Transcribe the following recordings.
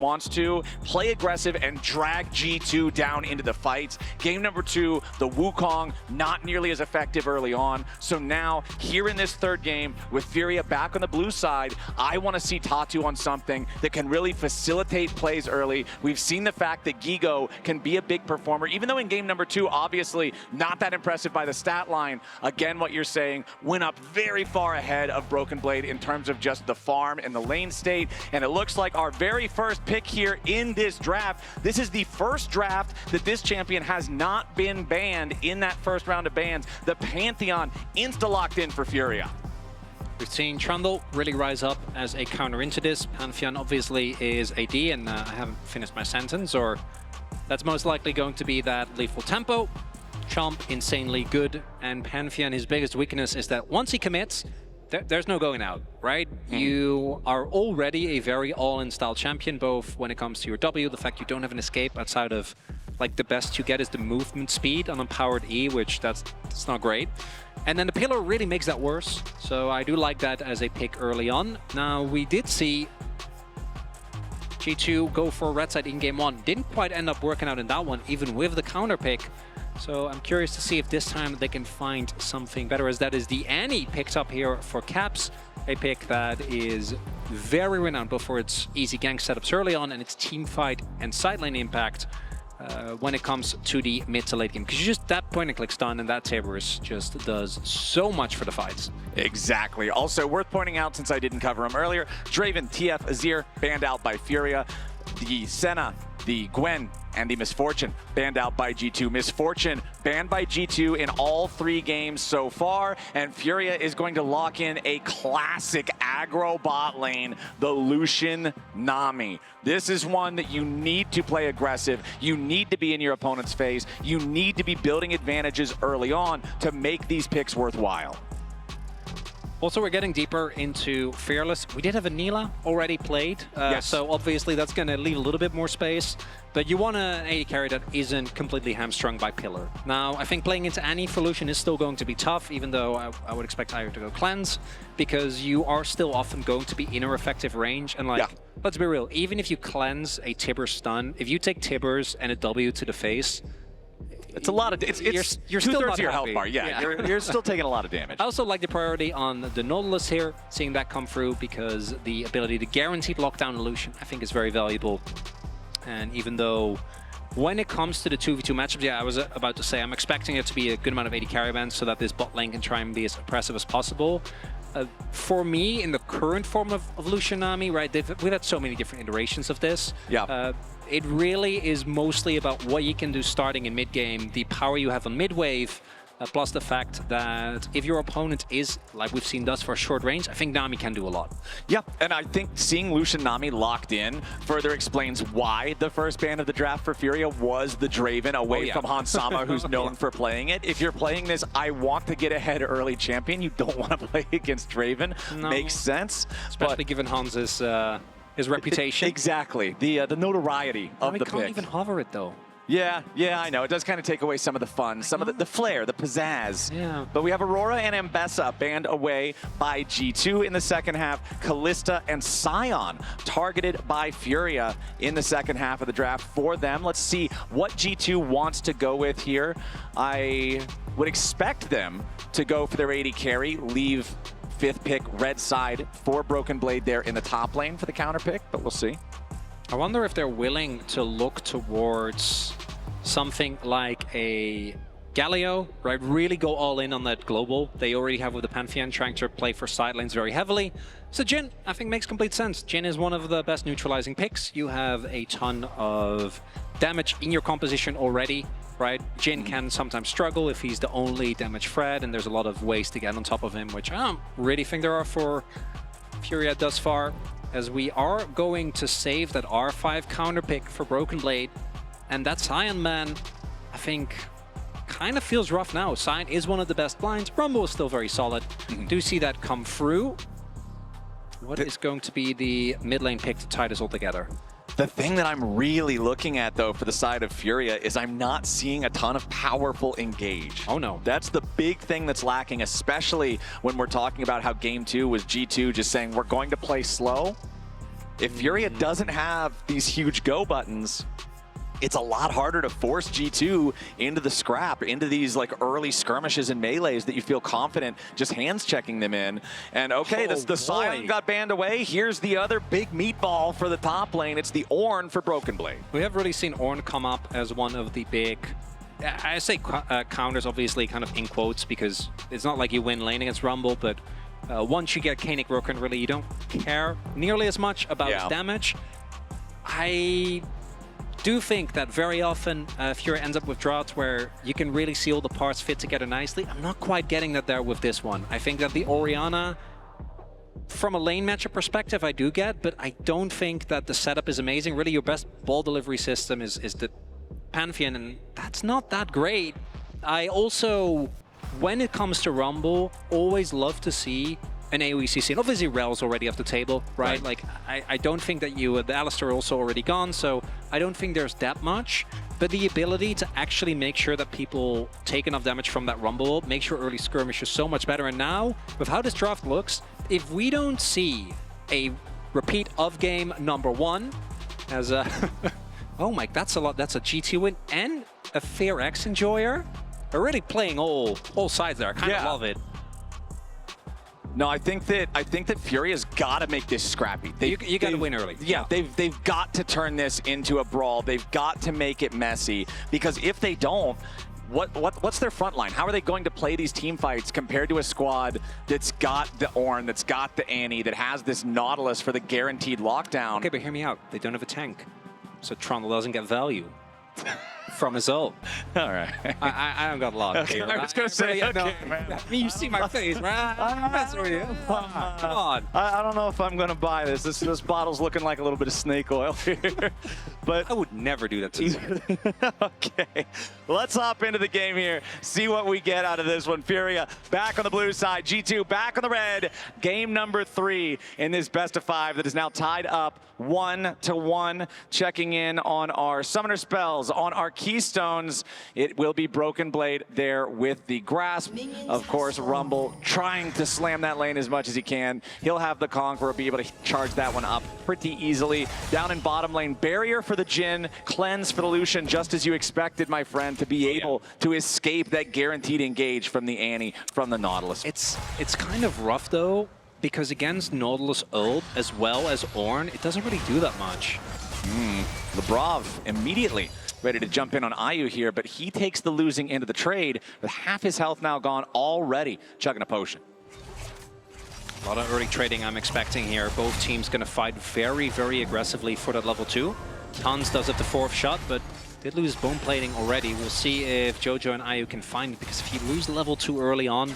wants to play aggressive and drag G2 down into the fights. Game number 2, the Wukong, not nearly as effective early on. So now, here in this third game, with FURIA back on the blue side, I want to see Tatu on something that can really facilitate plays early. We've seen the fact that Guigo can be a big performer, even though in game number 2, obviously, not that impressive by the stat line. Again, what you're saying, went up very far ahead of Broken Blade in terms of just the farm and the lane state. And it looks like our very first pick here in this draft. This is the first draft that this champion has not been banned in that first round of bans. The Pantheon insta-locked in for FURIA. We've seen Trundle really rise up as a counter into this. Pantheon obviously is AD, and I haven't finished my sentence, or that's most likely going to be that lethal tempo. Chomp, insanely good, and Pantheon, his biggest weakness is that once he commits, there's no going out, right? You are already a very all-in style champion, both when it comes to your W, the fact you don't have an escape outside of, like, the best you get is the movement speed on empowered E, which that's not great. And then the pillar really makes that worse, so I do like that as a pick early on. Now, we did see G2 go for red side in game 1. Didn't quite end up working out in that one, even with the counter pick. So I'm curious to see if this time they can find something better, as that is the Annie picked up here for Caps, a pick that is very renowned both for its easy gank setups early on and its team fight and side lane impact when it comes to the mid to late game. Because you just that point and click stun, and that Tabers just does so much for the fights. Exactly. Also worth pointing out, since I didn't cover him earlier, Draven, TF, Azir banned out by FURIA. The Senna, the Gwen, and the Misfortune banned out by G2. Misfortune banned by G2 in all 3 games so far, and FURIA is going to lock in a classic aggro bot lane, the Lucian Nami. This is one that you need to play aggressive. You need to be in your opponent's face. You need to be building advantages early on to make these picks worthwhile. Also, we're getting deeper into Fearless. We did have a Nila already played, yes. So obviously that's going to leave a little bit more space. But you want an AD carry that isn't completely hamstrung by Pillar. Now, I think playing into Annie for Lucian is still going to be tough, even though I would expect Ayu to go Cleanse, because you are still often going to be in her effective range. And like, let's be real, even if you cleanse a Tibber stun, if you take Tibbers and a W to the face, it's a lot of, you're still not your health bar. Yeah. You're still taking a lot of damage. I also like the priority on the Nautilus here, seeing that come through, because the ability to guaranteed lockdown illusion, I think, is very valuable. And even though when it comes to the 2v2 matchups, yeah, I was about to say I'm expecting it to be a good amount of AD carry bans so that this bot lane can try and be as oppressive as possible. For me, in the current form of Lucian Nami, right, we've had so many different iterations of this. Yeah. It really is mostly about what you can do starting in mid-game, the power you have on mid-wave, plus the fact that if your opponent is, like we've seen thus far, short range, I think Nami can do a lot. Yeah, and I think seeing Lucian Nami locked in further explains why the first ban of the draft for FURIA was the Draven away from Hans Sama, who's known for playing it. If you're playing this, I want to get ahead early champion, you don't want to play against Draven. No. Makes sense. Especially given Hans's his reputation. Exactly. The notoriety of the pick. We can't even hover it, though. Yeah, I know. It does kind of take away some of the fun, some of the flair, the pizzazz. Yeah. But we have Aurora and Ambessa banned away by G2 in the second half. Kalista and Sion targeted by FURIA in the second half of the draft for them. Let's see what G2 wants to go with here. I would expect them to go for their AD carry, leave 5th pick red side for Broken Blade there in the top lane for the counter pick, but we'll see. I wonder if they're willing to look towards something like a Galio, right? Really go all in on that global they already have with the Pantheon, trying to play for side lanes very heavily. So Jhin, I think, makes complete sense. Jhin is one of the best neutralizing picks. You have a ton of damage in your composition already, right? Jhin can sometimes struggle if he's the only damage threat, and there's a lot of ways to get on top of him, which I don't really think there are for FURIA thus far, as we are going to save that R5 counter pick for Broken Blade. And that Sion, man, I think kind of feels rough now. Sion is one of the best blinds. Rumble is still very solid. Do see that come through. What is going to be the mid lane pick to tie this all together? The thing that I'm really looking at, though, for the side of FURIA is I'm not seeing a ton of powerful engage. Oh, no. That's the big thing that's lacking, especially when we're talking about how Game 2 was G2 just saying, we're going to play slow. If FURIA doesn't have these huge go buttons, it's a lot harder to force G2 into the scrap, into these like early skirmishes and melees that you feel confident just hands checking them in. And okay, the Sion got banned away. Here's the other big meatball for the top lane. It's the Ornn for Broken Blade. We have really seen Ornn come up as one of the big, I say counters, obviously kind of in quotes, because it's not like you win lane against Rumble, but once you get Koenig Rooken, really you don't care nearly as much about its damage. I do think that very often FURIA ends up with droughts where you can really see all the parts fit together nicely. I'm not quite getting that there with this one. I think that the Orianna, from a lane matchup perspective, I do get, but I don't think that the setup is amazing. Really, your best ball delivery system is the Pantheon, and that's not that great. I also, when it comes to Rumble, always love to see an AoE CC. And obviously Rel's already off the table, right? Like, I don't think that the Alistar also already gone, so I don't think there's that much. But the ability to actually make sure that people take enough damage from that Rumble, make sure early skirmish is so much better. And now, with how this draft looks, if we don't see a repeat of game number 1 as a... oh my, that's a lot. That's a G2 win and a Fair X enjoyer. They're really playing all sides there. I kind of love it. No, I think that FURIA's got to make this scrappy. You got to win early. Yeah, they've got to turn this into a brawl. They've got to make it messy, because if they don't, what's their front line? How are they going to play these team fights compared to a squad that's got the Ornn, that's got the Annie, that has this Nautilus for the guaranteed lockdown? Okay, but hear me out. They don't have a tank, so Trundle doesn't get value from his ult. All right. I don't got a lot. Okay, I was going to say, okay, man. You see my face, right? I'm messing with you. Come on. I don't know if I'm going to buy this. This bottle's looking like a little bit of snake oil here. But I would never do that to you. Okay, let's hop into the game here, see what we get out of this one. FURIA back on the blue side, G2 back on the red. Game number 3 in this best of 5 that is now tied up 1-1. Checking in on our summoner spells, on our keystones. It will be Broken Blade there with the grasp. Of course, Rumble trying to slam that lane as much as he can. He'll have the Conqueror, be able to charge that one up pretty easily. Down in bottom lane, barrier for the Jhin, cleanse for the Lucian, just as you expected, my friend, to be able to escape that guaranteed engage from the Annie, from the Nautilus. It's kind of rough though, because against Nautilus ult as well as Ornn, it doesn't really do that much. Labrov immediately ready to jump in on Ayu here, but he takes the losing end of the trade with half his health now gone already, chugging a potion. A lot of early trading I'm expecting here. Both teams going to fight very, very aggressively for that level 2. Hans does have the 4th shot, but did lose bone plating already. We'll see if JoJo and Ayu can find it, because if you lose level 2 early on, I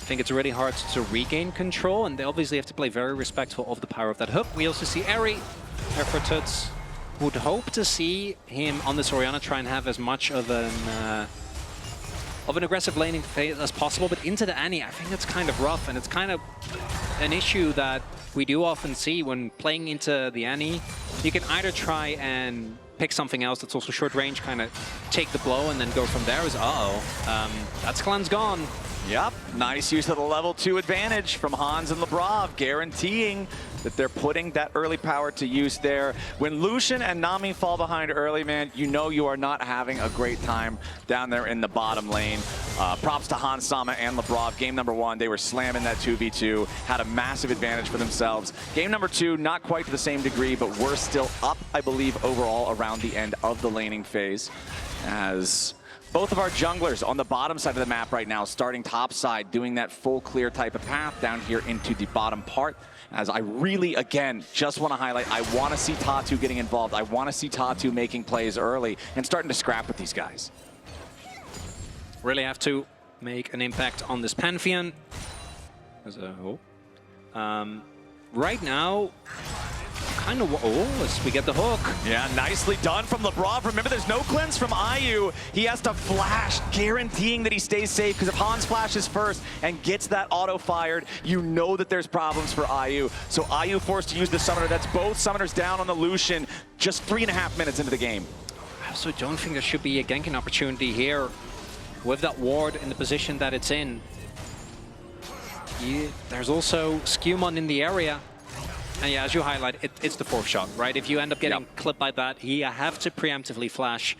think it's really hard to regain control, and they obviously have to play very respectful of the power of that hook. We also see Eri there for Tutsz. Would hope to see him on this Orianna try and have as much of an aggressive laning phase as possible, but into the Annie, I think that's kind of rough, and it's kind of an issue that we do often see when playing into the Annie. You can either try and pick something else that's also short range, kind of take the blow and then go from there. That's cleanse gone. Yep, nice use of the level 2 advantage from Hans and Labrov, guaranteeing that they're putting that early power to use there. When Lucian and Nami fall behind early, man, you know you are not having a great time down there in the bottom lane. Props to Hans Sama and Labrov. Game number 1, they were slamming that 2v2, had a massive advantage for themselves. Game number 2, not quite to the same degree, but we're still up, I believe, overall around the end of the laning phase, as both of our junglers on the bottom side of the map right now, starting top side, doing that full clear type of path down here into the bottom part. As I really, again, just want to highlight, I want to see Tatu getting involved. I want to see Tatu making plays early and starting to scrap with these guys. Really have to make an impact on this Pantheon. Right now, kind of, as we get the hook. Yeah, nicely done from Labrov. Remember, there's no cleanse from Ayu. He has to flash, guaranteeing that he stays safe, because if Hans flashes first and gets that auto fired, you know that there's problems for Ayu. So Ayu forced to use the summoner. That's both summoners down on the Lucian, just 3.5 minutes into the game. I also don't think there should be a ganking opportunity here with that ward in the position that it's in. There's also SkewMond in the area. And yeah, as you highlight, it's the fourth shot, right? If you end up getting clipped by that, you have to preemptively flash.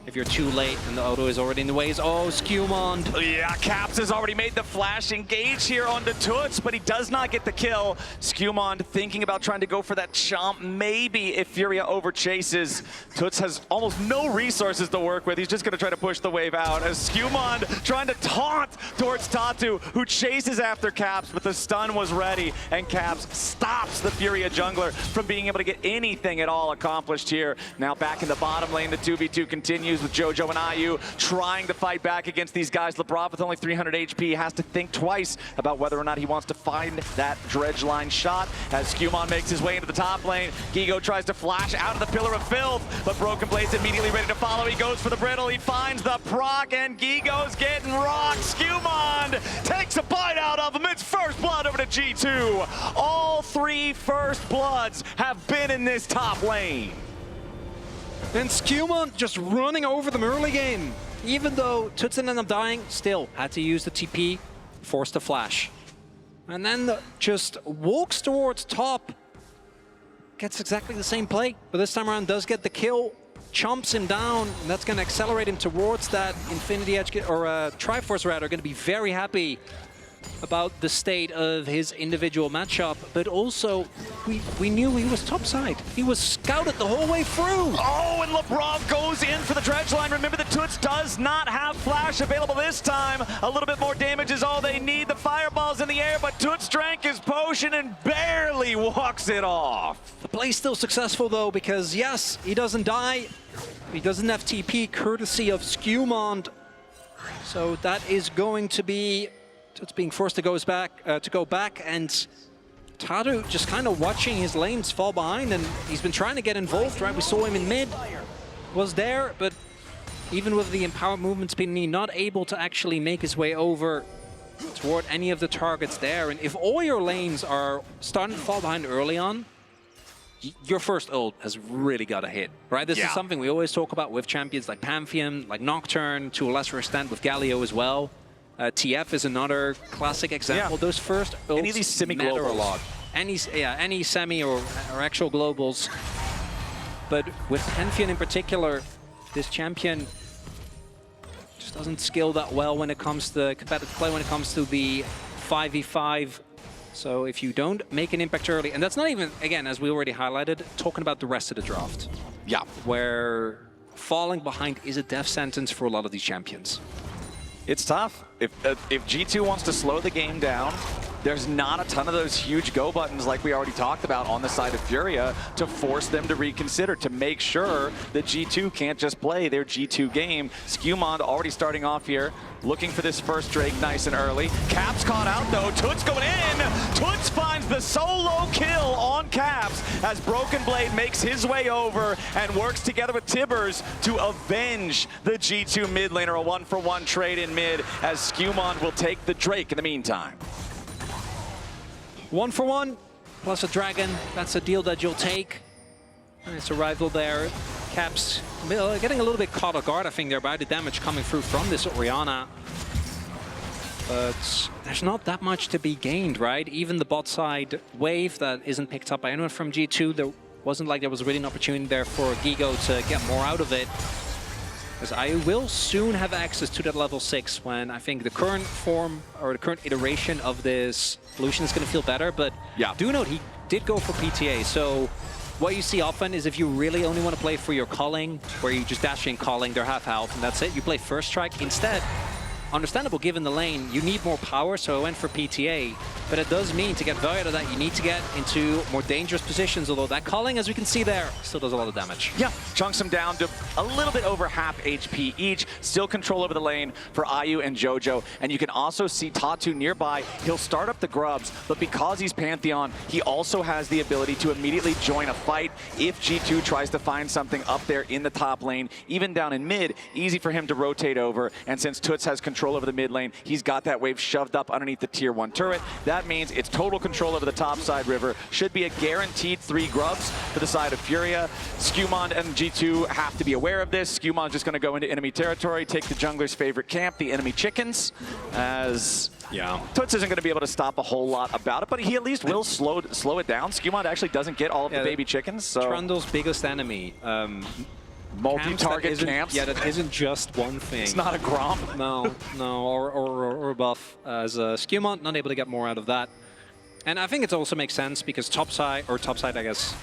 If you're too late and the auto is already in the ways, oh, SkewMond. Yeah, Caps has already made the flash engage here onto Tutsz, but he does not get the kill. SkewMond thinking about trying to go for that chomp. Maybe if FURIA overchases, Tutsz has almost no resources to work with. He's just going to try to push the wave out as SkewMond trying to taunt towards Tatu, who chases after Caps, but the stun was ready, and Caps stops the FURIA jungler from being able to get anything at all accomplished here. Now back in the bottom lane, the 2v2 continues with JoJo and Ayu trying to fight back against these guys. Labrov with only 300 HP has to think twice about whether or not he wants to find that dredge line shot as SkewMond makes his way into the top lane. Guigo tries to flash out of the Pillar of Filth, but Broken Blade's immediately ready to follow. He goes for the brittle, he finds the proc, and Guigo's getting rocked. SkewMond takes a bite out of him. It's first blood over to G2. All three first bloods have been in this top lane. And SkewMond just running over them early game. Even though Tutsz ended up dying, still had to use the TP, forced the flash. And then just walks towards top. Gets exactly the same play, but this time around does get the kill. Chomps him down, and that's going to accelerate him towards that Infinity Edge, or Triforce rather, going to be very happy about the state of his individual matchup, but also we knew he was topside. He was scouted the whole way through. Oh, and Labrov goes in for the dredge line. Remember that Tutsz does not have flash available this time. A little bit more damage is all they need. The fireball's in the air, but Tutsz drank his potion and barely walks it off. The play's still successful though, because yes, he doesn't die. He doesn't have TP courtesy of SkewMond. So that is going to be Tutsz being forced to go back, and Tatu just kind of watching his lanes fall behind, and he's been trying to get involved, right? We saw him in mid, was there, but even with the empowered movement speed, not able to actually make his way over toward any of the targets there. And if all your lanes are starting to fall behind early on, your first ult has really got to hit, right? This is something we always talk about with champions like Pantheon, like Nocturne, to a lesser extent with Galio as well. TF is another classic example. Those first ults any of these semi-globals matter a lot. Any semi or actual globals. But with Pantheon in particular, this champion just doesn't skill that well when it comes to competitive play, when it comes to the 5v5. So if you don't make an impact early, and that's not even, again, as we already highlighted, talking about the rest of the draft. Yeah. Where falling behind is a death sentence for a lot of these champions. It's tough. If G2 wants to slow the game down, there's not a ton of those huge go buttons like we already talked about on the side of FURIA to force them to reconsider, to make sure that G2 can't just play their G2 game. SkewMond already starting off here, looking for this first Drake nice and early. Caps caught out though, Tutsz going in! Tutsz finds the solo kill on Caps as Broken Blade makes his way over and works together with Tibbers to avenge the G2 mid laner. A 1-for-1 trade in mid as SkewMond will take the Drake in the meantime. 1-for-1 plus a dragon, that's a deal that you'll take. Nice arrival there. Caps getting a little bit caught off guard, I think, there by the damage coming through from this Orianna. But there's not that much to be gained, right? Even the bot side wave that isn't picked up by anyone from G2, there wasn't like there was really an opportunity there for Guigo to get more out of it. Because I will soon have access to that level 6 when I think the current form or the current iteration of this Lucian is going to feel better. But do note, he did go for PTA. So what you see often is if you really only want to play for your calling, where you just dash in calling, they're half health, and that's it. You play first strike instead. Understandable given the lane, you need more power, so I went for PTA. But it does mean to get value out of that, you need to get into more dangerous positions, although that calling, as we can see there, still does a lot of damage. Yeah, chunks him down to a little bit over half HP each. Still control over the lane for Ayu and JoJo. And you can also see Tatu nearby. He'll start up the grubs, but because he's Pantheon, he also has the ability to immediately join a fight if G2 tries to find something up there in the top lane. Even down in mid, easy for him to rotate over. And since Tutsz has control control over the mid lane. He's got that wave shoved up underneath the tier 1 turret. That means it's total control over the top side river. Should be a guaranteed 3 grubs for the side of FURIA. SkewMond and G2 have to be aware of this. SkewMond's just going to go into enemy territory, take the jungler's favorite camp, the enemy chickens, as Tutsz isn't going to be able to stop a whole lot about it, but he at least will slow it down. SkewMond actually doesn't get all of the baby chickens. So Trundle's biggest enemy. Multi-target camps. Yeah, that isn't just one thing. It's not a Grom. No, or a buff. As SkewMond not able to get more out of that. And I think it also makes sense because topside, I guess,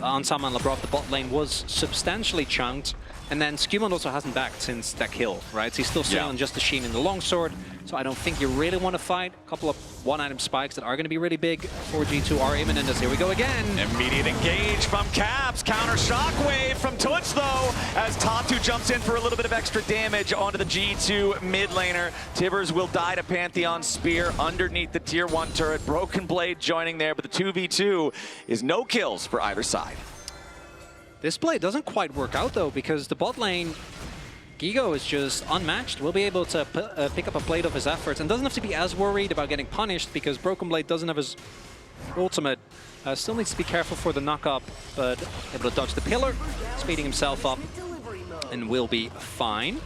on Sam and Labrov, the bot lane was substantially chunked. And then SkewMond also hasn't backed since that kill, right? So he's still sitting on just the Jhin and the longsword. So I don't think you really want to fight. A couple of one-item spikes that are going to be really big for G2 are imminent as here we go again. Immediate engage from Caps. Counter shockwave from Tutsz though, as Tatu jumps in for a little bit of extra damage onto the G2 mid laner. Tibbers will die to Pantheon's spear underneath the tier 1 turret. Broken Blade joining there, but the 2v2 is no kills for either side. This play doesn't quite work out though, because the bot lane, Guigo is just unmatched. Will be able to pick up a plate of his efforts and doesn't have to be as worried about getting punished because Broken Blade doesn't have his ultimate. Still needs to be careful for the knock-up, but able to dodge the pillar, speeding himself up, and will be fine.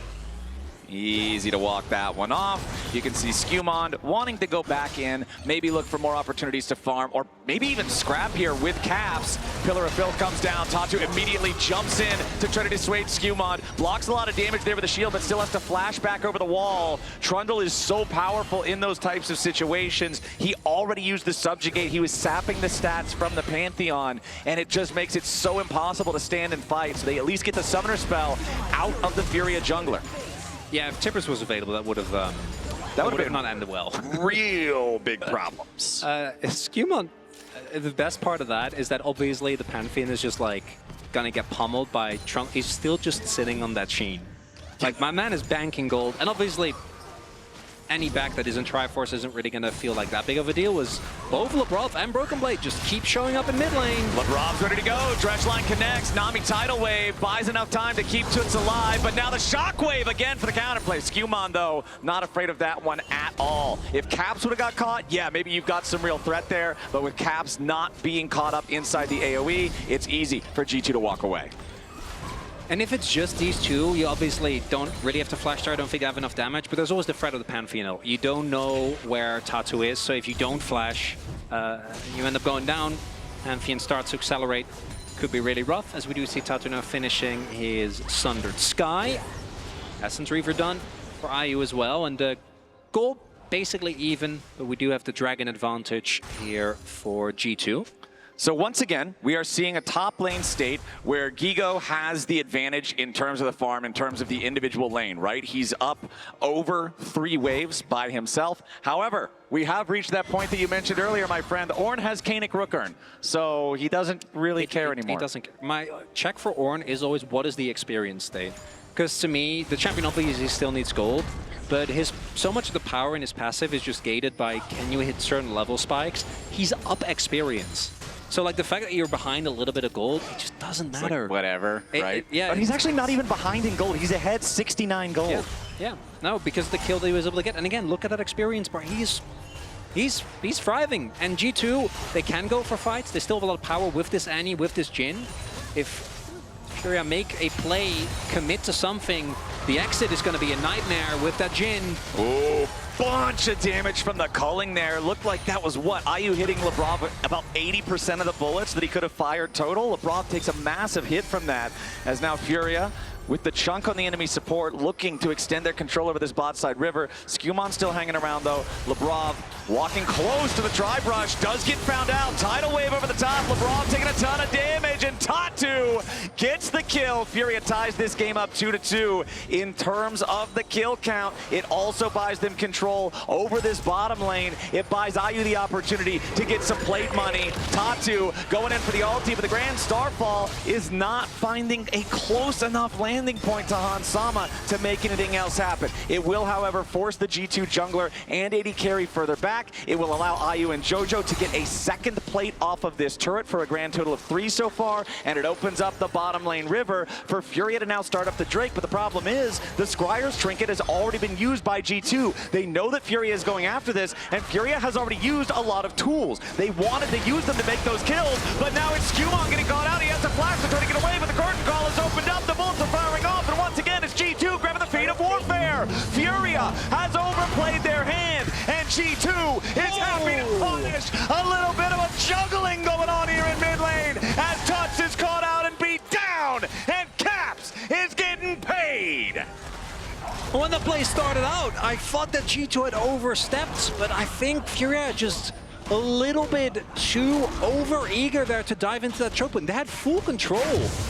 Easy to walk that one off. You can see SkewMond wanting to go back in, maybe look for more opportunities to farm, or maybe even scrap here with Caps. Pillar of Filth comes down. Tatu immediately jumps in to try to dissuade SkewMond. Blocks a lot of damage there with the shield, but still has to flash back over the wall. Trundle is so powerful in those types of situations. He already used the Subjugate. He was sapping the stats from the Pantheon, and it just makes it so impossible to stand and fight. So they at least get the Summoner spell out of the FURIA jungler. Yeah, if Tibbers was available, that would have not ended well. Real big problems. SkewMond, the best part of that is that obviously the Pantheon is just like gonna get pummeled by Trunk. He's still just sitting on that Jhin. Like, my man is banking gold, and obviously any back that isn't Triforce isn't really gonna feel like that big of a deal. Was both Labrov and Broken Blade just keep showing up in mid lane. Labrov's ready to go. Dredge line connects. Nami tidal wave buys enough time to keep Tutsz alive, but now the shockwave again for the counterplay. SkewMond though, not afraid of that one at all. If Caps would have got caught, yeah, maybe you've got some real threat there, but with Caps not being caught up inside the AoE, it's easy for G2 to walk away. And if it's just these two, you obviously don't really have to flash there. I don't think they have enough damage, but there's always the threat of the Pantheon. You don't know where Tatu is, so if you don't flash, you end up going down. Pantheon starts to accelerate. Could be really rough, as we do see Tatu now finishing his Sundered Sky. Essence Reaver done for Ayu as well, and gold basically even, but we do have the Dragon advantage here for G2. So once again, we are seeing a top lane state where Guigo has the advantage in terms of the farm, in terms of the individual lane, right? He's up over 3 waves by himself. However, we have reached that point that you mentioned earlier, my friend. Ornn has Kaenic Rookern, so he doesn't really care anymore. He doesn't care. My check for Ornn is always, what is the experience state? Because to me, the champion obviously still needs gold, but so much of the power in his passive is just gated by, can you hit certain level spikes? He's up experience. So, like, the fact that you're behind a little bit of gold, it just doesn't matter. Like, whatever, right? Yeah. But he's actually not even behind in gold. He's ahead 69 gold. Yeah. No, because the kill that he was able to get. And again, look at that experience bar. He's thriving. And G2, they can go for fights. They still have a lot of power with this Annie, with this Jhin. If FURIA make a play, commit to something, the exit is going to be a nightmare with that Jhin. Oh, bunch of damage from the culling there. Looked like that was what? Ayu hitting Labrov about 80% of the bullets that he could have fired total. Labrov takes a massive hit from that, as now FURIA, with the chunk on the enemy support, looking to extend their control over this bot side river. SkewMond still hanging around though. Labrov walking close to the Tribe Rush, does get found out. Tidal wave over the top. Labrov taking a ton of damage, and Tatu gets the kill. FURIA ties this game up 2-2. In terms of the kill count, it also buys them control over this bottom lane. It buys Ayu the opportunity to get some plate money. Tatu going in for the ulti, but the Grand Starfall is not finding a close enough lane landing point to Hansama to make anything else happen. It will, however, force the G2 jungler and AD carry further back. It will allow Ayu and JoJo to get a second plate off of this turret for a grand total of 3 so far, and it opens up the bottom lane river for FURIA to now start up the Drake. But the problem is the Scryer's trinket has already been used by G2. They know that FURIA is going after this, and FURIA has already used a lot of tools. They wanted to use them to make those kills, but now it's SkewMond getting caught out. He has a flash to try to get away, but the curtain call is opened up. The bullets are firing off, and once again, it's G2 grabbing the feet of Warfare. FURIA has overplayed their hand, and G2 is happy to punish a little bit of a juggling going on here in mid lane as Tutsz is caught out and beat down, and Caps is getting paid. When the play started out, I thought that G2 had overstepped, but I think FURIA just a little bit too over-eager there to dive into that choke point. They had full control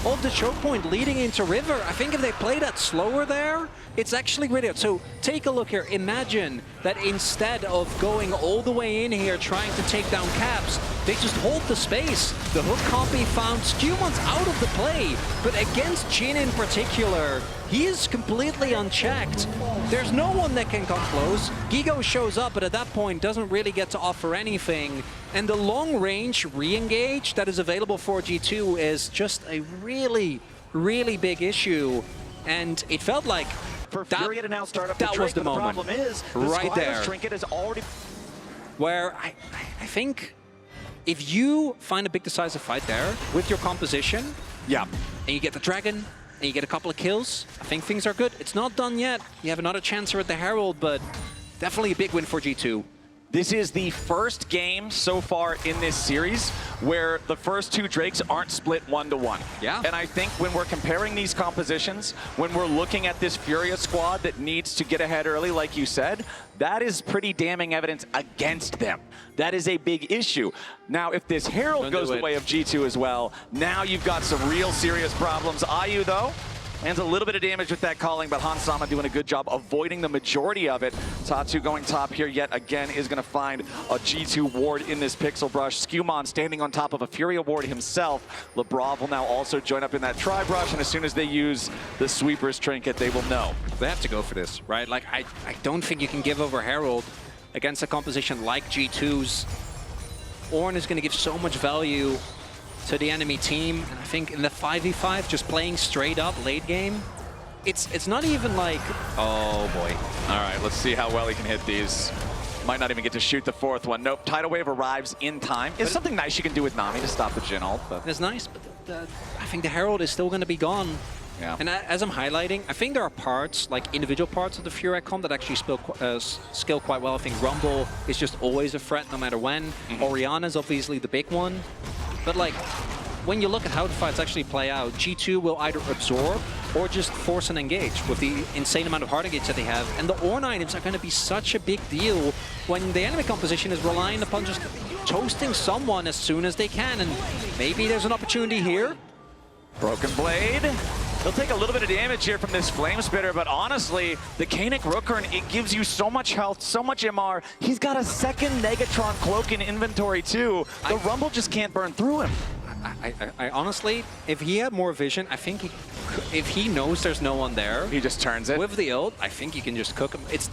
of the choke point leading into River. I think if they play that slower there, it's actually really good. So take a look here. Imagine that instead of going all the way in here trying to take down Caps, they just hold the space. The hook can't be found. SkewMond's out of the play, but against Jhin in particular, he is completely unchecked. There's no one that can come close. Guigo shows up, but at that point doesn't really get to offer anything. And the long-range re-engage that is available for G2 is just a really, really big issue. And it felt like for FURIA to now start up that was the moment. The problem is, right there, trinket is already where I think if you find a big decisive fight there with your composition, yeah, and you get the dragon, and you get a couple of kills, I think things are good. It's not done yet. You have another chance here at the Herald, but definitely a big win for G2. This is the first game so far in this series where the first 2 Drakes aren't split 1-to-1. Yeah. And I think when we're comparing these compositions, when we're looking at this FURIA squad that needs to get ahead early, like you said, that is pretty damning evidence against them. That is a big issue. Now, if this Herald goes the way of G2 as well, now you've got some real serious problems. Ayu, though, lands a little bit of damage with that calling, but Hansama doing a good job avoiding the majority of it. Tatu going top here yet again is going to find a G2 ward in this Pixel Brush. SkewMond standing on top of a FURIA ward himself. Labrov will now also join up in that Tri-Brush, and as soon as they use the Sweeper's Trinket, they will know. They have to go for this, right? Like, I don't think you can give over Herald against a composition like G2's. Ornn is going to give so much value to the enemy team, and I think in the 5v5, just playing straight up late game, it's not even like, oh boy. All right, let's see how well he can hit these. Might not even get to shoot the 4th one. Nope, Tidal Wave arrives in time. It's something nice you can do with Nami to stop the Jhin ult. But it's nice, but I think the Herald is still going to be gone. Yeah. And as I'm highlighting, I think there are parts, like individual parts of the FURIA comp that actually scale quite well. I think Rumble is just always a threat no matter when. Orianna is obviously the big one. But like, when you look at how the fights actually play out, G2 will either absorb or just force an engage with the insane amount of hard engage that they have. And the Ornn items are going to be such a big deal when the enemy composition is relying upon just toasting someone as soon as they can. And maybe there's an opportunity here. Broken Blade. They'll take a little bit of damage here from this Flame Spitter, but honestly, the Kanik Rookern, it gives you so much health, so much MR. He's got a second Negatron Cloak in inventory too. The Rumble just can't burn through him. I honestly, if he had more vision, I think if he knows there's no one there, he just turns it. With the ult, I think you can just cook him. It's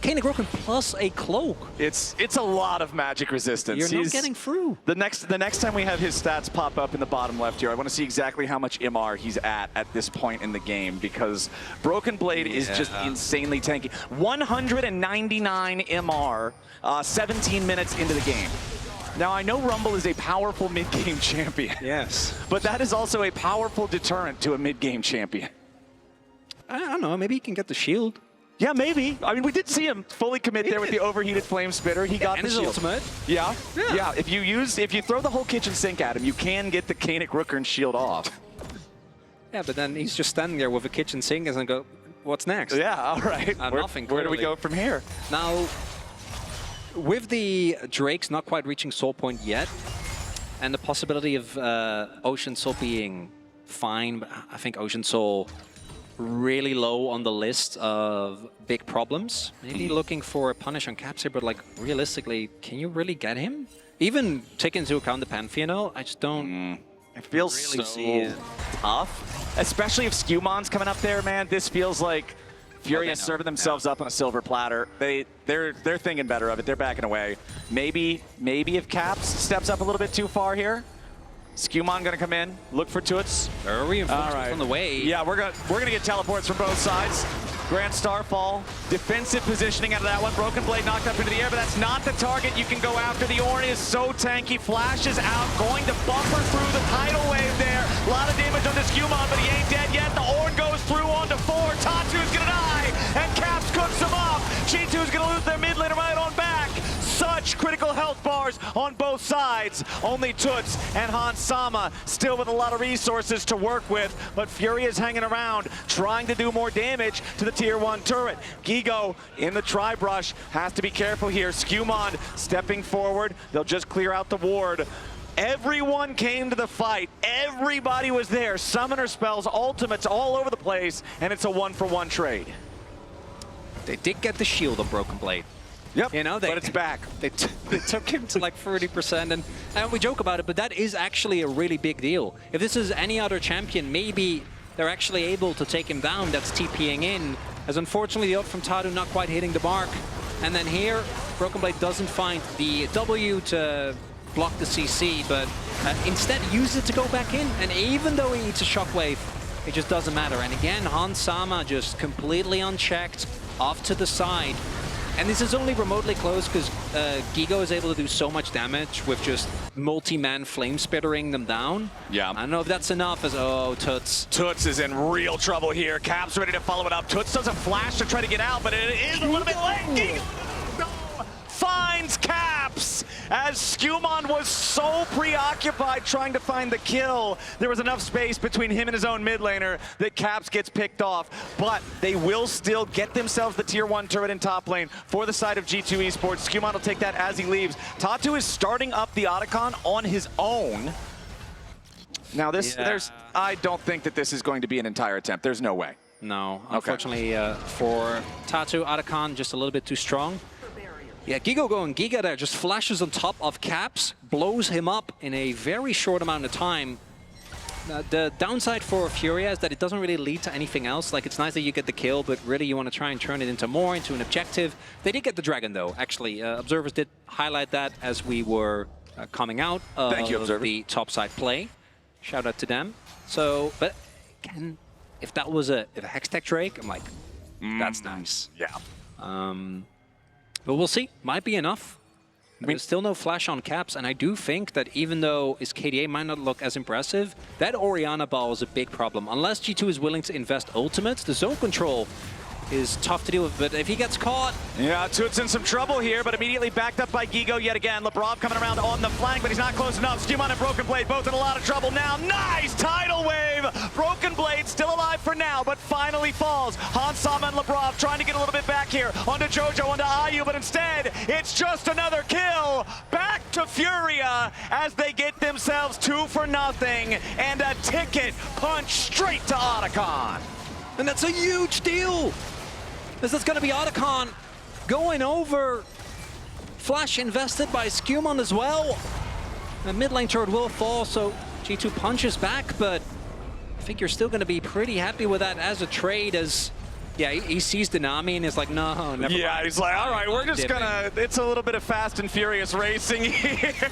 Kanik Rookern plus a cloak. It's a lot of magic resistance. You're not getting through. The next time we have his stats pop up in the bottom left here, I want to see exactly how much MR he's at this point in the game, because Broken Blade is just insanely tanky. 199 MR, 17 minutes into the game. Now, I know Rumble is a powerful mid-game champion. Yes. But that is also a powerful deterrent to a mid-game champion. I don't know, maybe he can get the shield. Yeah, maybe. I mean, we did see him fully commit there with the overheated Flame Spitter. He got the shield. Ultimate. Yeah. If you throw the whole kitchen sink at him, you can get the Kanik Rookern shield off. Yeah, but then he's just standing there with a kitchen sink and go, what's next? Yeah, all right. Nothing. Where do we go from here? Now, with the Drakes not quite reaching Soul Point yet, and the possibility of Ocean Soul being fine, but I think Ocean Soul really low on the list of big problems. Maybe looking for a punish on Caps here, but like realistically, can you really get him? Even taking into account the Pantheon, I just don't It feels Really so tough, especially if SkewMond's coming up there, man. This feels like FURIA serving themselves up on a silver platter. They're thinking better of it. They're backing away. Maybe if Caps steps up a little bit too far here. SkewMond gonna come in, look for Tutsz. There are reinforcements on the way. Yeah, we're gonna get teleports from both sides. Grand Starfall, defensive positioning out of that one. Broken Blade knocked up into the air, but that's not the target you can go after. The Ornn is so tanky, flashes out, going to buffer through the tidal wave there. A lot of damage on the SkewMond, but he ain't dead yet. The Ornn goes through onto 4. Tatu's gonna die, and Caps cooks him up. G2's gonna lose their mid laner right on back. Such critical health bars on both sides. Only Tutsz and Hans Sama still with a lot of resources to work with, but FURIA's hanging around, trying to do more damage to the tier 1 turret. Guigo in the tri-brush, has to be careful here. SkewMond stepping forward. They'll just clear out the ward. Everyone came to the fight. Everybody was there. Summoner spells, ultimates all over the place, and it's a 1-for-1 trade. They did get the shield on Broken Blade. Yep, you know, but it's back. They took him to like 30%, and we joke about it, but that is actually a really big deal. If this is any other champion, maybe they're actually able to take him down. That's TPing in, as unfortunately the ult from Tatu not quite hitting the mark. And then here, Broken Blade doesn't find the W to block the CC, but instead uses it to go back in. And even though he eats a shockwave, it just doesn't matter. And again, Hans Sama just completely unchecked, off to the side. And this is only remotely close because Guigo is able to do so much damage with just multi-man flame spittering them down. Yeah. I don't know if that's enough as, oh, Tutsz. Tutsz is in real trouble here. Caps ready to follow it up. Tutsz does a flash to try to get out, but it is a little bit late. Guigo finds Caps as SkewMond was so preoccupied trying to find the kill. There was enough space between him and his own mid laner that Caps gets picked off, but they will still get themselves the tier 1 turret in top lane for the side of G2 Esports. SkewMond will take that as he leaves. Tatu is starting up the Otacon on his own. Now I don't think that this is going to be an entire attempt. There's no way. No, unfortunately for Tatu, Otacon just a little bit too strong. Yeah, Guigo going Giga there, just flashes on top of Caps, blows him up in a very short amount of time. The downside for FURIA is that it doesn't really lead to anything else. Like, it's nice that you get the kill, but really you want to try and turn it into an objective. They did get the dragon though, actually. Observers did highlight that as we were coming out of the topside play. Shout out to them. So, but again, if that was a Hextech Drake, I'm like, that's nice. Yeah. But we'll see. Might be enough. There's still no flash on Caps, and I do think that even though his KDA might not look as impressive, that Orianna ball is a big problem. Unless G2 is willing to invest ultimates, the zone control is tough to deal with, but if he gets caught... Yeah, Tutsz in some trouble here, but immediately backed up by Guigo yet again. Labrov coming around on the flank, but he's not close enough. SkewMond and Broken Blade both in a lot of trouble now. Nice tidal wave! Broken Blade still alive for now, but finally falls. Hans Sama and Labrov trying to get a little bit back here. Onto JoJo, onto Ayu, but instead, it's just another kill. Back to FURIA as they get themselves 2-for-0 and a ticket punch straight to Otacon. And that's a huge deal! This is going to be Otacon going over. Flash invested by SkewMond as well. The mid lane turret will fall, so G2 punches back, but I think you're still going to be pretty happy with that as a trade, as yeah, he sees the Nami and is like, no, never mind. Yeah, he's like, all right, we're just gonna, it's a little bit of fast and furious racing here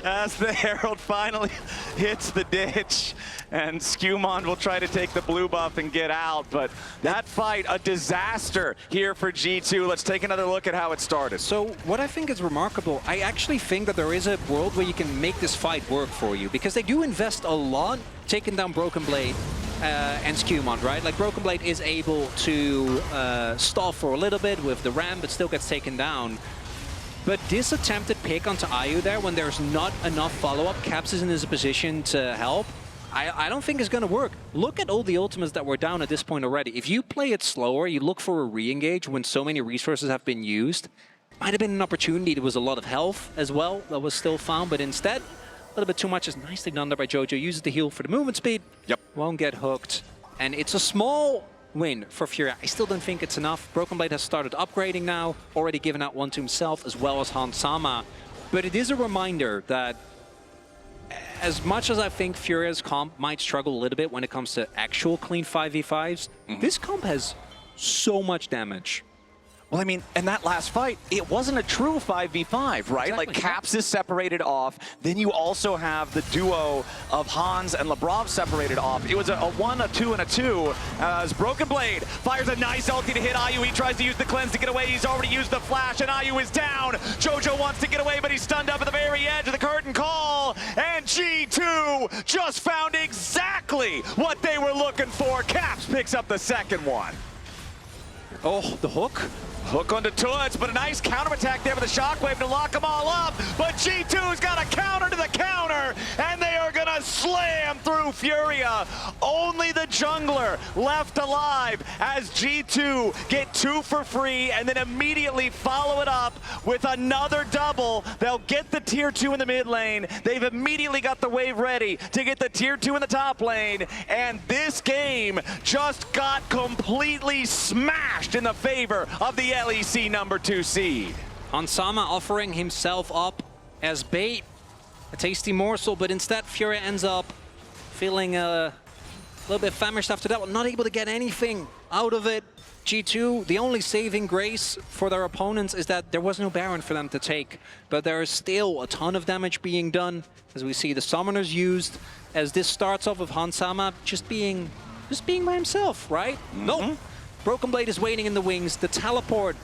as the Herald finally hits the ditch. And SkewMond will try to take the blue buff and get out, but that fight, a disaster here for G2. Let's take another look at how it started. So what I think is remarkable, I actually think that there is a world where you can make this fight work for you, because they do invest a lot taking down Broken Blade and SkewMond, right? Like, Broken Blade is able to stall for a little bit with the ram, but still gets taken down. But this attempted pick onto Ayu there, when there's not enough follow-up, Caps is in his position to help. I don't think it's going to work. Look at all the ultimates that were down at this point already. If you play it slower, you look for a re-engage when so many resources have been used, might have been an opportunity. There was a lot of health as well that was still found, but instead, a little bit too much is nicely done there by JoJo. Uses the heal for the movement speed. Yep. Won't get hooked. And it's a small win for FURIA. I still don't think it's enough. Broken Blade has started upgrading now, already given out one to himself as well as Hans Sama. But it is a reminder that as much as I think Furia's comp might struggle a little bit when it comes to actual clean 5v5s, this comp has so much damage. Well, I mean, in that last fight, it wasn't a true 5v5, right? Exactly. Like, Caps is separated off. Then you also have the duo of Hans and Labrov separated off. It was a 1, a 2, and a 2. As Broken Blade fires a nice ulti to hit Ayu. He tries to use the cleanse to get away. He's already used the flash, and Ayu is down. JoJo wants to get away, but he's stunned up at the very edge of the curtain call. And G2 just found exactly what they were looking for. Caps picks up the second one. Oh, the hook? Hook onto Tutsz, but a nice counterattack there with a shockwave to lock them all up. But G2's got a counter to the counter, and they are gonna slam through Furia. Only the jungler left alive as G2 get 2 for free and then immediately follow it up with another double. They'll get the tier 2 in the mid lane. They've immediately got the wave ready to get the tier 2 in the top lane. And this game just got completely smashed in the favor of the LEC number 2 seed. Hansama offering himself up as bait, a tasty morsel, but instead Furia ends up feeling a little bit famished after that one, not able to get anything out of it. G2, the only saving grace for their opponents is that there was no Baron for them to take, but there is still a ton of damage being done as we see the summoners used, as this starts off with Hansama just being by himself, right? Nope. Broken Blade is waiting in the wings. The teleport,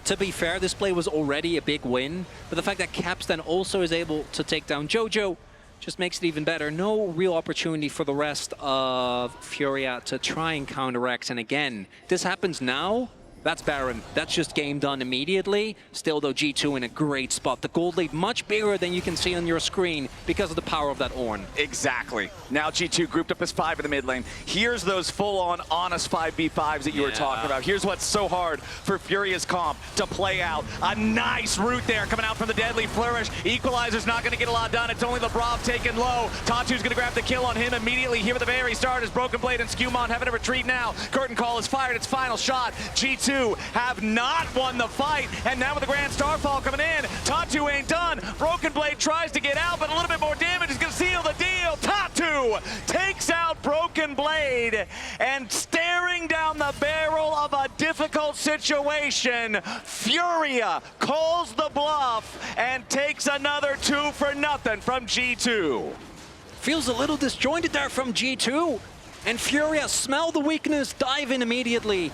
to be fair, this play was already a big win, but the fact that Caps then also is able to take down JoJo just makes it even better. No real opportunity for the rest of Furia to try and counteract. And again, this happens now. That's Baron. That's just game done immediately. Still, though, G2 in a great spot. The gold lead much bigger than you can see on your screen because of the power of that Ornn. Exactly. Now G2 grouped up as 5 in the mid lane. Here's those full-on honest 5v5s that you were talking about. Here's what's so hard for Furia's comp to play out. A nice route there coming out from the Deadly Flourish. Equalizer's not going to get a lot done. It's only Labrov taken low. Tatu's going to grab the kill on him immediately here at the very start as Broken Blade and SkewMond having to retreat now. Curtain call is fired. Its final shot. G2 have not won the fight, and now with the Grand Starfall coming in, Tatu ain't done. Broken Blade tries to get out, but a little bit more damage is going to seal the deal. Tatu takes out Broken Blade, and staring down the barrel of a difficult situation, Furia calls the bluff and takes another 2 for nothing from G2. Feels a little disjointed there from G2, and Furia smell the weakness, dive in immediately.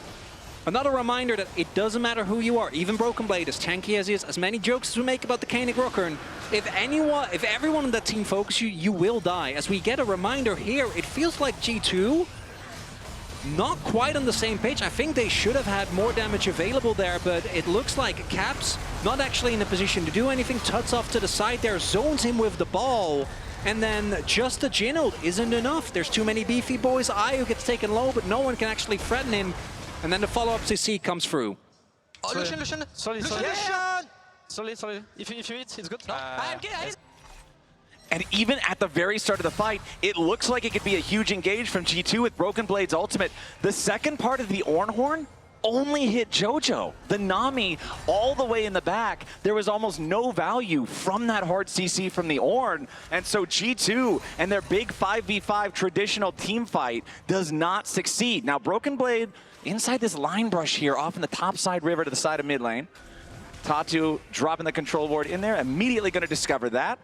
Another reminder that it doesn't matter who you are, even Broken Blade, as tanky as he is, as many jokes as we make about the Koenig Rockern, if everyone on that team focuses you, you will die. As we get a reminder here, it feels like G2 not quite on the same page. I think they should have had more damage available there, but it looks like Caps not actually in a position to do anything. Tutsz off to the side there, zones him with the ball, and then just a Jhin ult isn't enough. There's too many beefy boys. Ayu gets taken low, but no one can actually threaten him. And then the follow-up CC comes through. Oh, Lucian! Sorry. Sorry. If you hit, it's good. No. And even at the very start of the fight, it looks like it could be a huge engage from G2 with Broken Blade's ultimate. The second part of the Ornn horn only hit JoJo. The Nami all the way in the back, there was almost no value from that hard CC from the Ornn. And so G2 and their big 5v5 traditional team fight does not succeed. Now Broken Blade inside this line brush here off in the top side river to the side of mid lane. Tatu dropping the control ward in there, immediately going to discover that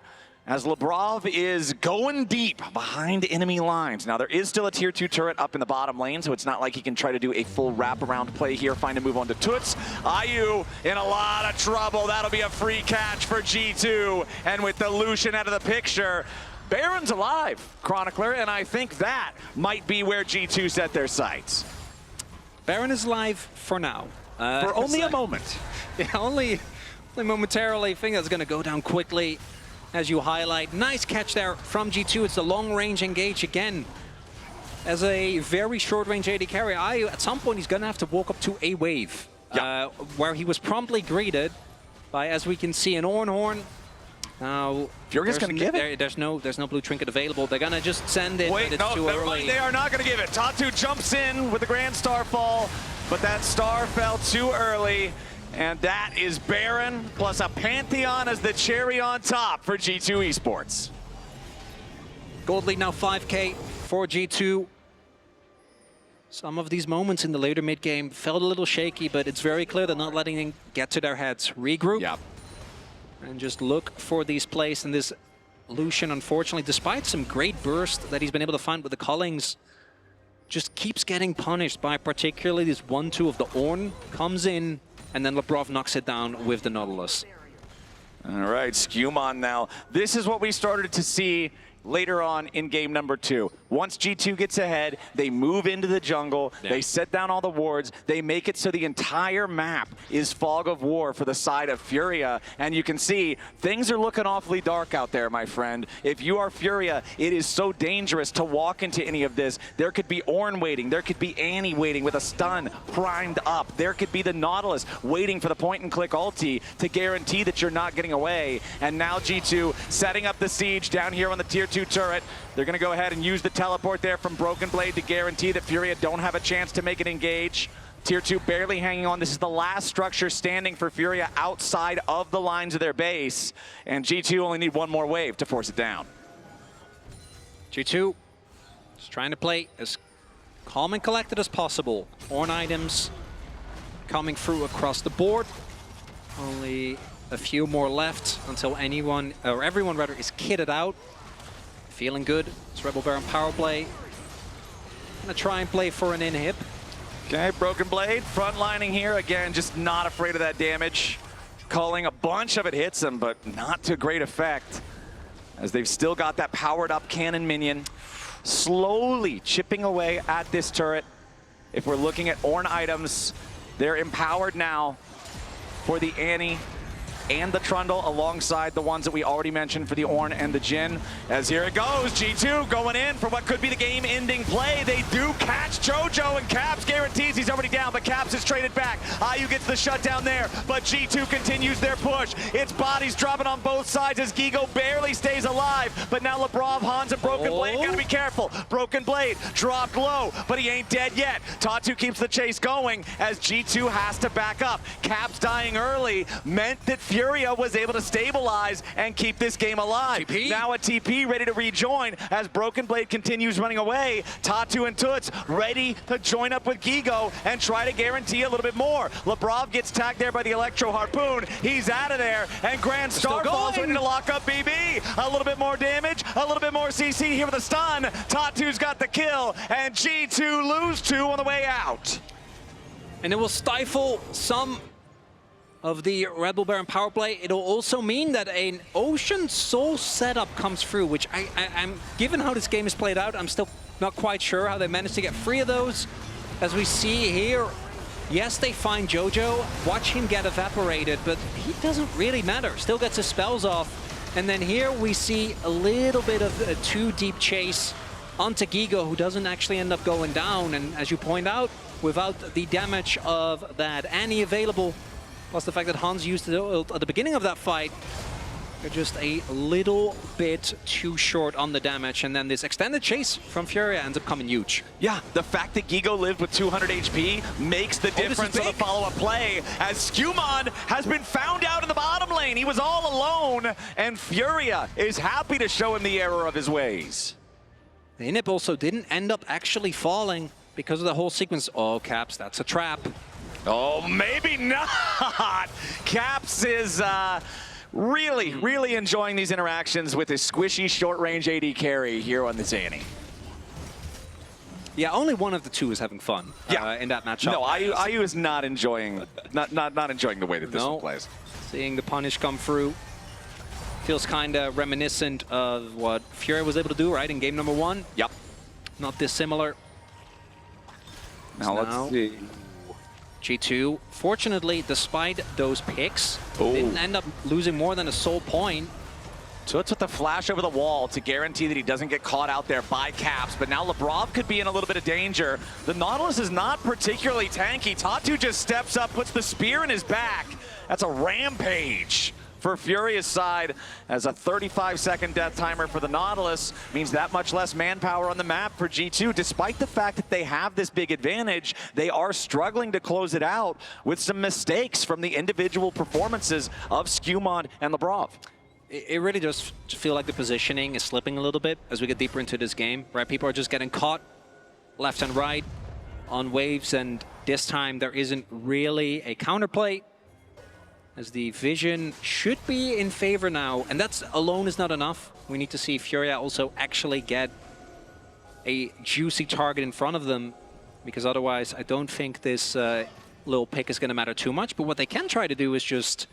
as Labrov is going deep behind enemy lines. Now there is still a tier 2 turret up in the bottom lane, so it's not like he can try to do a full wraparound play here, find a move on to Tutsz. Ayu in a lot of trouble. That'll be a free catch for G2. And with the Lucian out of the picture, Baron's alive, Chronicler, and I think that might be where G2 set their sights. Baron is alive for now. For only a moment. Yeah, only momentarily. I think that's going to go down quickly, as you highlight. Nice catch there from G2. It's a long-range engage again. As a very short-range AD carry, Ayu, at some point, he's going to have to walk up to a wave, where he was promptly greeted by, as we can see, an Ornn horn. Now, Furia's going to give it? There's no blue trinket available. They're going to just send it, Wait, but it's too early. Mind, they are not going to give it. Tatu jumps in with the Grand Starfall, but that star fell too early. And that is Baron plus a Pantheon as the cherry on top for G2 Esports. Gold lead now 5k for G2. Some of these moments in the later mid-game felt a little shaky, but it's very clear they're not letting them get to their heads. Regroup. Yep. And just look for these plays. And this Lucian, unfortunately, despite some great burst that he's been able to find with the Cullings, just keeps getting punished by particularly this 1-2 of the Ornn. Comes in, and then Labrov knocks it down with the Nautilus. All right, SkewMond now. This is what we started to see later on in game number 2. Once G2 gets ahead, they move into the jungle, they set down all the wards, they make it so the entire map is fog of war for the side of FURIA, and you can see things are looking awfully dark out there, my friend. If you are FURIA, it is so dangerous to walk into any of this. There could be Ornn waiting, there could be Annie waiting with a stun primed up, there could be the Nautilus waiting for the point-and-click ulti to guarantee that you're not getting away, and now G2 setting up the siege down here on the tier 2 turret. They're going to go ahead and use the teleport there from Broken Blade to guarantee that FURIA don't have a chance to make it engage. Tier 2 barely hanging on. This is the last structure standing for FURIA outside of the lines of their base. And G2 only need one more wave to force it down. G2 just trying to play as calm and collected as possible. Ornn items coming through across the board. Only a few more left until anyone, or everyone rather, is kitted out. Feeling good. It's Rebel Baron power play. Gonna try and play for an inhib. Okay, Broken Blade frontlining here again, just not afraid of that damage. Calling a bunch of it hits him, but not to great effect, as they've still got that powered up cannon minion slowly chipping away at this turret. If we're looking at Ornn items, they're empowered now for the Annie and the Trundle alongside the ones that we already mentioned for the Ornn and the Jhin. As here it goes, G2 going in for what could be the game-ending play. They do catch JoJo, and Caps guarantees he's already down, but Caps is traded back. Ayu gets the shutdown there, but G2 continues their push. It's bodies dropping on both sides as Guigo barely stays alive, but now Labrov, Hans, and Broken Blade gotta be careful. Broken Blade dropped low, but he ain't dead yet. Tatu keeps the chase going as G2 has to back up. Caps dying early meant that FURIA was able to stabilize and keep this game alive. TP. Now a TP ready to rejoin as Broken Blade continues running away. Tatu and Tutsz ready to join up with Guigo and try to guarantee a little bit more. Labrov gets tagged there by the Electro Harpoon. He's out of there, and Grand Starfall's ready to lock up BB. A little bit more damage, a little bit more CC here with a stun. Tatu's got the kill, and G2 lose 2 on the way out. And it will stifle some of the Rebel Baron power play. It'll also mean that an Ocean Soul setup comes through, which I'm given how this game is played out, I'm still not quite sure how they managed to get 3 of those. As we see here, yes, they find JoJo, watch him get evaporated, but he doesn't really matter, still gets his spells off. And then here we see a little bit of a too deep chase onto Guigo, who doesn't actually end up going down. And as you point out, without the damage of that Annie available, plus the fact that Hans used the ult at the beginning of that fight, they're just a little bit too short on the damage. And then this extended chase from FURIA ends up coming huge. Yeah, the fact that Guigo lived with 200 HP makes the difference of the follow-up play, as SkewMond has been found out in the bottom lane. He was all alone, and FURIA is happy to show him the error of his ways. The inhib also didn't end up actually falling because of the whole sequence. Oh, Caps, that's a trap. Oh, maybe not. Caps is really enjoying these interactions with his squishy short-range AD carry here on the Annie. Yeah, only one of the two is having fun in that matchup. No, Ayu is not enjoying enjoying the way that this one plays. Seeing the punish come through feels kind of reminiscent of what FURIA was able to do, right, in game number 1. Yep. Not dissimilar. Now let's see. G2, fortunately, despite those picks, didn't end up losing more than a soul point. Tutsz with the flash over the wall to guarantee that he doesn't get caught out there by Caps, but now Labrov could be in a little bit of danger. The Nautilus is not particularly tanky. Tatu just steps up, puts the spear in his back. That's a rampage for FURIA's side, as a 35-second death timer for the Nautilus means that much less manpower on the map for G2. Despite the fact that they have this big advantage, they are struggling to close it out with some mistakes from the individual performances of SkewMond and Labrov. It really does feel like the positioning is slipping a little bit as we get deeper into this game, right? People are just getting caught left and right on waves, and this time there isn't really a counterplay, as the vision should be in favor now, and that's alone is not enough. We need to see FURIA also actually get a juicy target in front of them, because otherwise I don't think this little pick is going to matter too much. But what they can try to do is just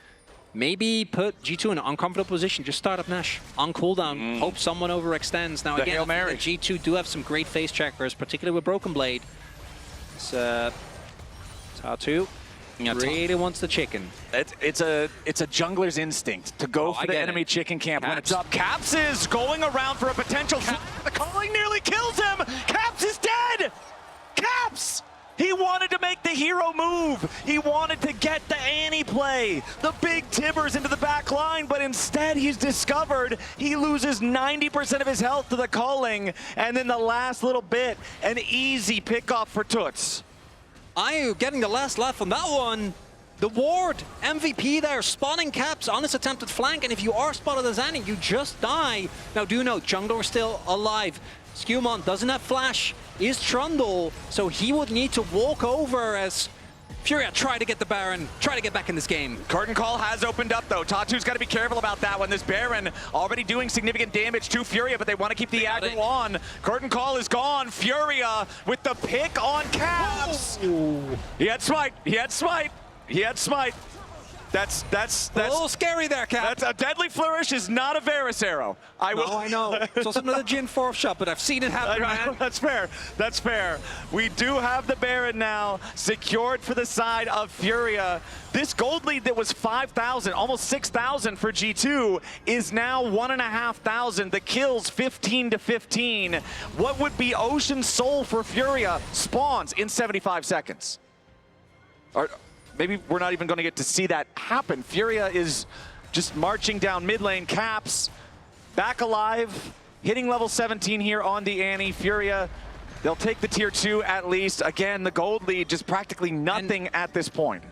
maybe put G2 in an uncomfortable position, just start up Nash on cooldown, hope someone overextends. Now again, G2 do have some great face checkers, particularly with Broken Blade. It's Tatu really wants the chicken. It's a jungler's instinct to go for the enemy chicken camp when it's up. Caps is going around for a potential the calling nearly kills him. Caps is dead. Caps! He wanted to make the hero move. He wanted to get the Annie play, the big Tibbers into the back line, but instead he's discovered he loses 90% of his health to the calling, and then the last little bit, an easy pickoff for Tutsz. Ayu getting the last laugh on that one. The ward, MVP there, spawning Caps on his attempted flank, and if you are spotted as Annie, you just die. Now do note, jungler still alive. SkewMond doesn't have flash, is Trundle, so he would need to walk over as FURIA try to get the Baron, try to get back in this game. Curtain Call has opened up though. Tatu's got to be careful about that one. This Baron already doing significant damage to FURIA, but they want to keep the aggro on. Curtain Call is gone. FURIA with the pick on Caps. Oh. He had smite. He had smite. He had smite. That's a little scary there, Cap. That's a deadly flourish is not a Varus arrow. I know. It's also another Jhin 4th shot, but I've seen it happen, man. That's fair. That's fair. We do have the Baron now secured for the side of FURIA. This gold lead that was 5,000, almost 6,000 for G2 is now 1,500. The kills 15 to 15. What would be Ocean Soul for FURIA spawns in 75 seconds. Maybe we're not even going to get to see that happen. FURIA is just marching down mid lane. Caps back alive, hitting level 17 here on the Annie. FURIA, they'll take the tier 2 at least. Again, the gold lead just practically nothing at this point.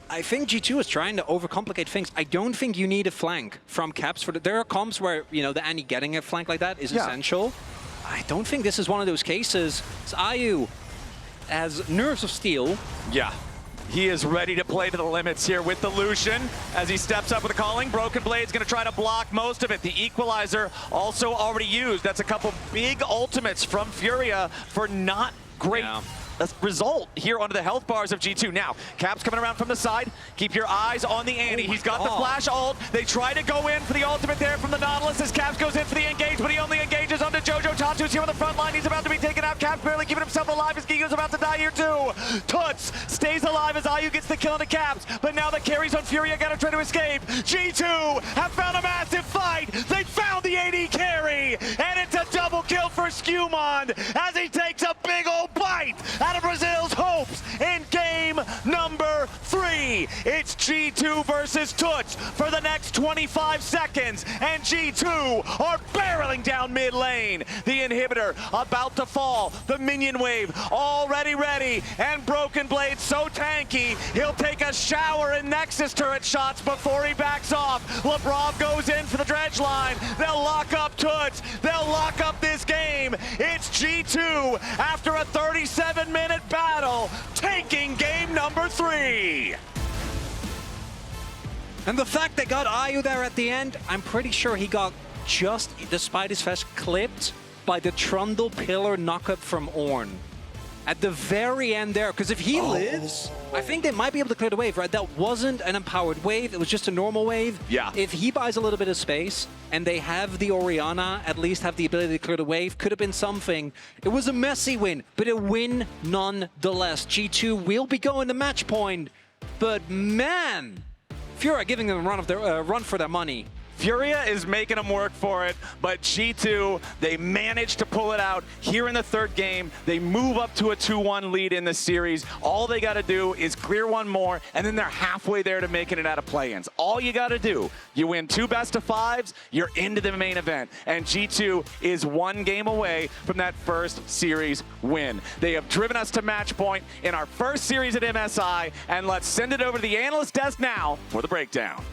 I think G2 is trying to overcomplicate things. I don't think you need a flank from Caps. There are comps where, you know, the Annie getting a flank like that is essential. I don't think this is one of those cases. It's Ayu as Nerves of Steel. Yeah, he is ready to play to the limits here with the Lucian as he steps up with a calling. Broken Blade's going to try to block most of it. The Equalizer also already used. That's a couple big ultimates from FURIA for not great result here onto the health bars of G2. Now, Caps coming around from the side. Keep your eyes on the Annie. He's got the flash ult. They try to go in for the ultimate there from the Nautilus as Caps goes in for the engage, but he only engages onto JoJo. Tatu's here on the front line. He's about to be taken out. Caps barely keeping himself alive as Guigo's about to die here too. Tutsz stays alive as Ayu gets the kill into Caps, but now the carries on FURIA gotta try to escape. G2 have found a massive fight. They found the AD carry, and it's a double kill for SkewMond as he takes a big old bite out of Brazil's hopes in game number 3. It's G2 versus Tutsz for the next 25 seconds, and G2 are barreling down mid lane. The inhibitor about to fall. The minion wave already ready, and Broken Blade so tanky, he'll take a shower in Nexus turret shots before he backs off. Labrov goes in for the dredge line. They'll lock up Tutsz. They'll lock up this game. It's G2 after a 37-minute battle, taking game number 3. And the fact they got Ayu there at the end, I'm pretty sure he got just, despite his fest, clipped by the Trundle pillar knockup from Ornn. At the very end there, because if he lives, I think they might be able to clear the wave, right? That wasn't an empowered wave, it was just a normal wave. Yeah. If he buys a little bit of space, and they have the Orianna, at least have the ability to clear the wave, could have been something. It was a messy win, but a win nonetheless. G2 will be going to match point, but man, FURIA giving them a run for their money. FURIA is making them work for it, but G2, they managed to pull it out here in the third game. They move up to a 2-1 lead in the series. All they got to do is clear one more, and then they're halfway there to making it out of play-ins. All you got to do, you win 2 best-of-5s, you're into the main event, and G2 is 1 game away from that first series win. They have driven us to match point in our first series at MSI, and let's send it over to the analyst desk now for the breakdown.